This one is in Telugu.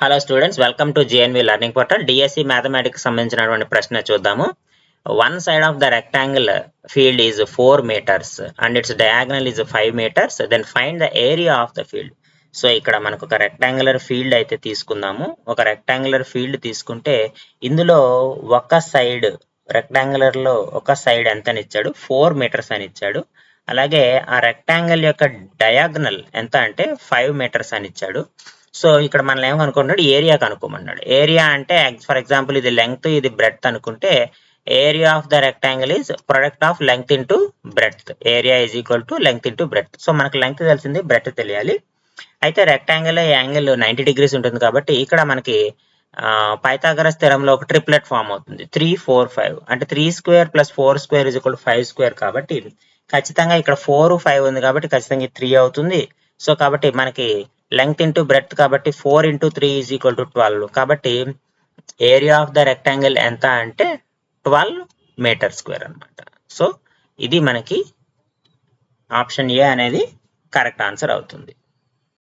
Hello students, welcome to GNV learning portal. DSC mathematics సంబంధించినటువంటి ప్రశ్న చూద్దాము. One side of the rectangle field is 4 meters and its diagonal is 5 meters. Then find the area of the field. So ఇక్కడ మనకు ఒక రెక్టాంగులర్ ఫీల్డ్ అయితే తీసుకుందాము. ఒక రెక్టాంగులర్ ఫీల్డ్ తీసుకుంటే ఇందులో ఒక సైడ్ రెక్టాంగులర్ లో ఒక సైడ్ ఎంత ఇచ్చాడు? 4 meters అని ఇచ్చాడు. అలాగే ఆ రెక్టాంగిల్ యొక్క డయాగ్నల్ ఎంత అంటే 5 meters అని ఇచ్చాడు. సో ఇక్కడ మనం ఏమనుకుంటున్నాడు? ఏరియా కనుక్కోమన్నాడు. ఏరియా అంటే ఫర్ ఎగ్జాంపుల్ ఇది లెంగ్త్, ఇది బ్రెడ్త్ అనుకుంటే area of the rectangle is product of length into breadth. Area is equal to length into breadth. So మనకు లెంగ్త్ తెలిసింది, బ్రెడ్త్ తెలియాలి. అయితే రెక్టాంగిల్ యాంగిల్ 90 degrees ఉంటుంది కాబట్టి ఇక్కడ మనకి పైథాగరస్ థియరంలో ఒక ట్రిప్లెట్ ఫామ్ అవుతుంది. 3, 4, 5 అంటే 3 square + 4 square = 5 square కాబట్టి ఖచ్చితంగా ఇక్కడ 4, 5 ఉంది కాబట్టి ఖచ్చితంగా 3 అవుతుంది. సో కాబట్టి మనకి లెంగ్త్ ఇంటూ బ్రెడ్త్ కాబట్టి 4 × 3 = 12. కాబట్టి ఏరియా ఆఫ్ ద రెక్టాంగిల్ ఎంత అంటే 12 m² అన్నమాట. సో ఇది మనకి ఆప్షన్ ఏ అనేది కరెక్ట్ ఆన్సర్ అవుతుంది.